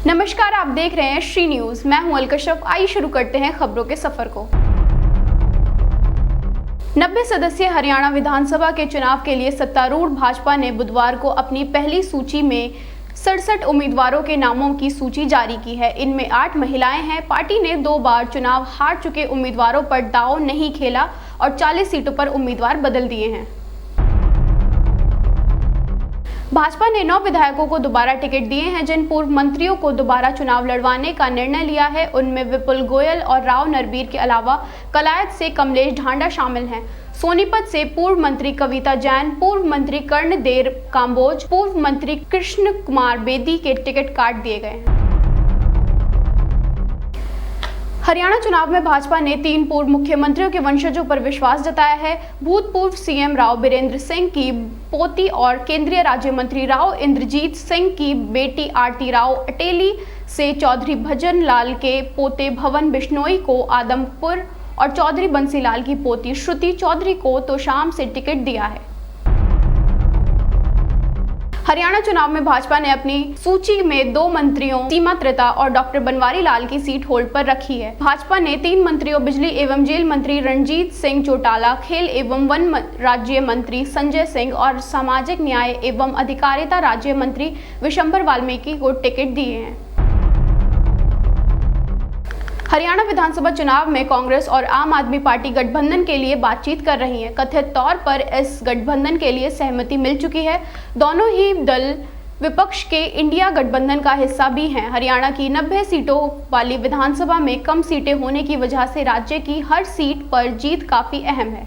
नमस्कार, आप देख रहे हैं श्री न्यूज। मैं हूं अलकशफ। आइए शुरू करते हैं खबरों के सफर को। 90 सदस्यीय हरियाणा विधानसभा के चुनाव के लिए सत्तारूढ़ भाजपा ने बुधवार को अपनी पहली सूची में 67 उम्मीदवारों के नामों की सूची जारी की है। इनमें 8 महिलाएं हैं। पार्टी ने 2 बार चुनाव हार चुके उम्मीदवारों पर दांव नहीं खेला और 40 सीटों पर उम्मीदवार बदल दिए हैं। भाजपा ने 9 विधायकों को दोबारा टिकट दिए हैं। जिन पूर्व मंत्रियों को दोबारा चुनाव लड़वाने का निर्णय लिया है उनमें विपुल गोयल और राव नरबीर के अलावा कलायत से कमलेश ढांडा शामिल हैं। सोनीपत से पूर्व मंत्री कविता जैन, पूर्व मंत्री कर्णदेव काम्बोज, पूर्व मंत्री कृष्ण कुमार बेदी के टिकट काट दिए गए हैं। हरियाणा चुनाव में भाजपा ने 3 पूर्व मुख्यमंत्रियों के वंशजों पर विश्वास जताया है। भूतपूर्व सीएम राव बीरेंद्र सिंह की पोती और केंद्रीय राज्य मंत्री राव इंद्रजीत सिंह की बेटी आरती राव अटेली से चौधरी भजन लाल के पोते भवन बिश्नोई को आदमपुर और चौधरी बंसीलाल की पोती श्रुति चौधरी को तोशाम से टिकट दिया है। हरियाणा चुनाव में भाजपा ने अपनी सूची में 2 मंत्रियों सीमा त्रिता और डॉक्टर बनवारी लाल की सीट होल्ड पर रखी है। भाजपा ने 3 मंत्रियों बिजली एवं जेल मंत्री रणजीत सिंह चौटाला, खेल एवं वन राज्य मंत्री संजय सिंह और सामाजिक न्याय एवं अधिकारिता राज्य मंत्री विशंबर वाल्मीकि को टिकट दिए हैं। हरियाणा विधानसभा चुनाव में कांग्रेस और आम आदमी पार्टी गठबंधन के लिए बातचीत कर रही है। कथित तौर पर इस गठबंधन के लिए सहमति मिल चुकी है। दोनों ही दल विपक्ष के इंडिया गठबंधन का हिस्सा भी हैं। हरियाणा की 90 सीटों वाली विधानसभा में कम सीटें होने की वजह से राज्य की हर सीट पर जीत काफी अहम है।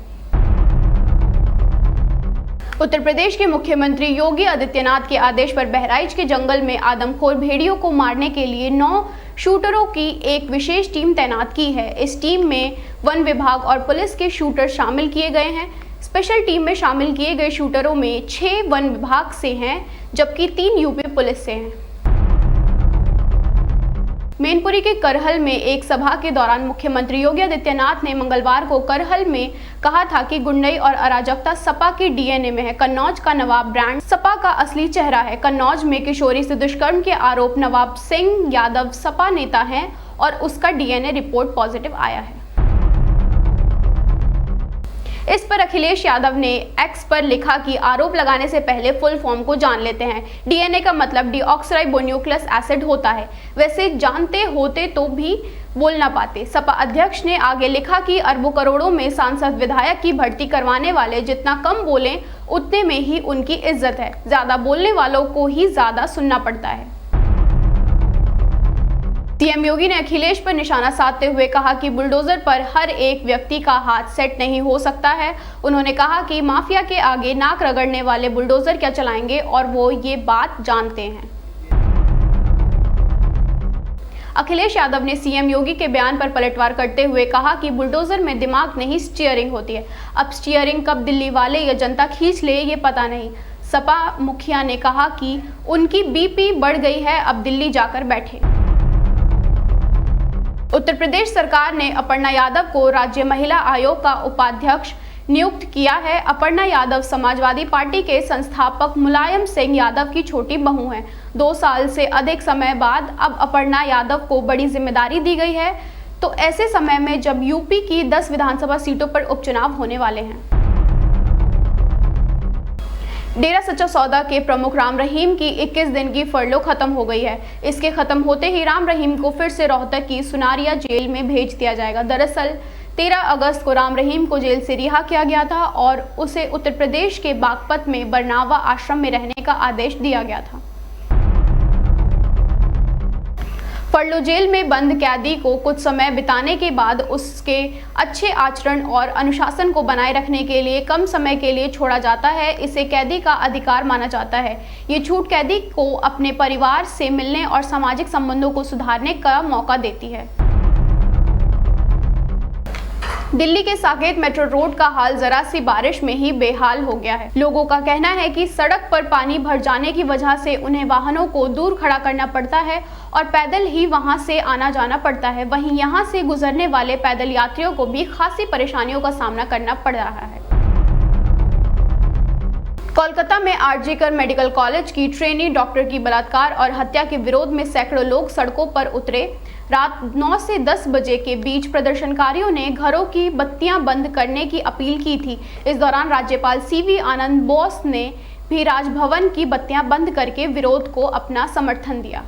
उत्तर प्रदेश के मुख्यमंत्री योगी आदित्यनाथ के आदेश पर बहराइच के जंगल में आदमखोर भेड़ियों को मारने के लिए 9 शूटरों की एक विशेष टीम तैनात की है। इस टीम में वन विभाग और पुलिस के शूटर शामिल किए गए हैं। स्पेशल टीम में शामिल किए गए शूटरों में 6 वन विभाग से हैं जबकि 3 यूपी पुलिस से हैं। मैनपुरी के करहल में एक सभा के दौरान मुख्यमंत्री योगी आदित्यनाथ ने मंगलवार को करहल में कहा था कि गुंडई और अराजकता सपा की डीएनए में है। कन्नौज का नवाब ब्रांड सपा का असली चेहरा है। कन्नौज में किशोरी से दुष्कर्म के आरोप नवाब सिंह यादव सपा नेता हैं और उसका डीएनए रिपोर्ट पॉजिटिव आया है। इस पर अखिलेश यादव ने एक्स पर लिखा कि आरोप लगाने से पहले फुल फॉर्म को जान लेते हैं। डीएनए का मतलब डीऑक्सराइबोन्यूक्लिक एसिड होता है। वैसे जानते होते तो भी बोल ना पाते। सपा अध्यक्ष ने आगे लिखा कि अरबों करोड़ों में सांसद विधायक की भर्ती करवाने वाले जितना कम बोलें उतने में ही उनकी इज्जत है। ज्यादा बोलने वालों को ही ज्यादा सुनना पड़ता है। सीएम योगी ने अखिलेश पर निशाना साधते हुए कहा कि बुलडोजर पर हर एक व्यक्ति का हाथ सेट नहीं हो सकता है। उन्होंने कहा कि माफिया के आगे नाक रगड़ने वाले बुलडोजर क्या चलाएंगे और वो ये बात जानते हैं। अखिलेश यादव ने सीएम योगी के बयान पर पलटवार करते हुए कहा कि बुलडोजर में दिमाग नहीं स्टीयरिंग होती है। अब स्टीयरिंग कब दिल्ली वाले या जनता खींच ले ये पता नहीं। सपा मुखिया ने कहा कि उनकी बीपी बढ़ गई है, अब दिल्ली जाकर बैठे। उत्तर प्रदेश सरकार ने अपर्णा यादव को राज्य महिला आयोग का उपाध्यक्ष नियुक्त किया है। अपर्णा यादव समाजवादी पार्टी के संस्थापक मुलायम सिंह यादव की छोटी बहू हैं। 2 साल से अधिक समय बाद अब अपर्णा यादव को बड़ी जिम्मेदारी दी गई है, तो ऐसे समय में जब यूपी की 10 विधानसभा सीटों पर उपचुनाव होने वाले हैं। डेरा सच्चा सौदा के प्रमुख राम रहीम की 21 दिन की फरलो खत्म हो गई है। इसके खत्म होते ही राम रहीम को फिर से रोहतक की सुनारिया जेल में भेज दिया जाएगा। दरअसल 13 अगस्त को राम रहीम को जेल से रिहा किया गया था और उसे उत्तर प्रदेश के बागपत में बरनावा आश्रम में रहने का आदेश दिया गया था। फरलो जेल में बंद कैदी को कुछ समय बिताने के बाद उसके अच्छे आचरण और अनुशासन को बनाए रखने के लिए कम समय के लिए छोड़ा जाता है। इसे कैदी का अधिकार माना जाता है। ये छूट कैदी को अपने परिवार से मिलने और सामाजिक संबंधों को सुधारने का मौका देती है। दिल्ली के साकेत मेट्रो रोड का हाल जरा सी बारिश में ही बेहाल हो गया है। लोगों का कहना है कि सड़क पर पानी भर जाने की वजह से उन्हें वाहनों को दूर खड़ा करना पड़ता है और पैदल ही वहां से आना जाना पड़ता है। वहीं यहां से गुजरने वाले पैदल यात्रियों को भी खासी परेशानियों का सामना करना पड़ रहा है। कोलकाता में आरजीकर मेडिकल कॉलेज की ट्रेनी डॉक्टर की बलात्कार और हत्या के विरोध में सैकड़ों लोग सड़कों पर उतरे। रात 9 से 10 बजे के बीच प्रदर्शनकारियों ने घरों की बत्तियां बंद करने की अपील की थी। इस दौरान राज्यपाल सीवी आनंद बोस ने भी राजभवन की बत्तियां बंद करके विरोध को अपना समर्थन दिया।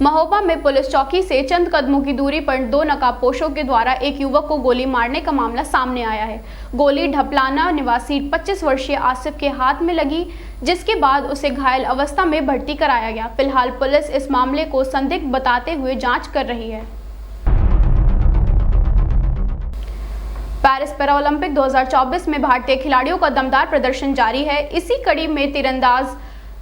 महोबा में पुलिस चौकी से चंद कदमों की दूरी पर 2 नकाबपोशों के द्वारा एक युवक को गोली मारने का मामला सामने आया है। गोली ढपलाना निवासी 25 वर्षीय आसिफ के हाथ में लगी, जिसके बाद उसे घायल अवस्था में भर्ती कराया गया। फिलहाल पुलिस इस मामले को संदिग्ध बताते हुए जांच कर रही है। पेरिस पैरालंपिक 2024 में भारतीय खिलाड़ियों का दमदार प्रदर्शन जारी है। इसी कड़ी में तीरंदाज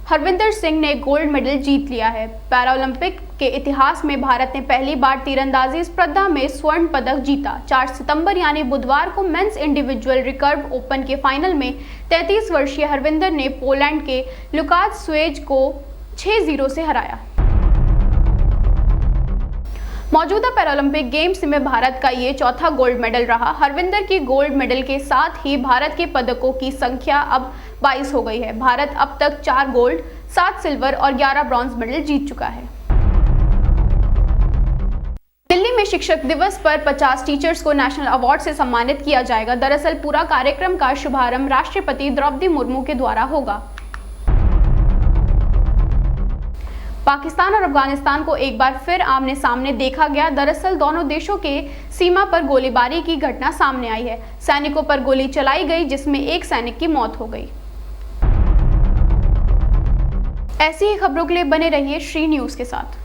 हरविंदर सिंह ने गोल्ड मेडल जीत लिया है। पैरालंपिक के इतिहास में भारत ने पहली बार तीरंदाजी स्पर्धा में स्वर्ण पदक जीता। 4 सितंबर यानी बुधवार को मेंस इंडिविजुअल रिकर्व ओपन के फाइनल में 33 वर्षीय हरविंदर ने पोलैंड के लुकास स्वेज को 6-0 से हराया। मौजूदा पैरालंपिक गेम्स में भारत का ये चौथा गोल्ड मेडल रहा। हरविंदर की गोल्ड मेडल के साथ ही भारत के पदकों की संख्या अब 22 हो गई है। भारत अब तक 4 गोल्ड, 7 सिल्वर और 11 ब्रॉन्ज मेडल जीत चुका है। दिल्ली में शिक्षक दिवस पर 50 टीचर्स को नेशनल अवार्ड से सम्मानित किया जाएगा। दरअसल पूरा कार्यक्रम का शुभारंभ राष्ट्रपति द्रौपदी मुर्मू के द्वारा होगा। पाकिस्तान और अफगानिस्तान को एक बार फिर आमने सामने देखा गया। दरअसल दोनों देशों के सीमा पर गोलीबारी की घटना सामने आई है। सैनिकों पर गोली चलाई गई, जिसमें एक सैनिक की मौत हो गई। ऐसी ही खबरों के लिए बने रहिए श्री न्यूज़ के साथ।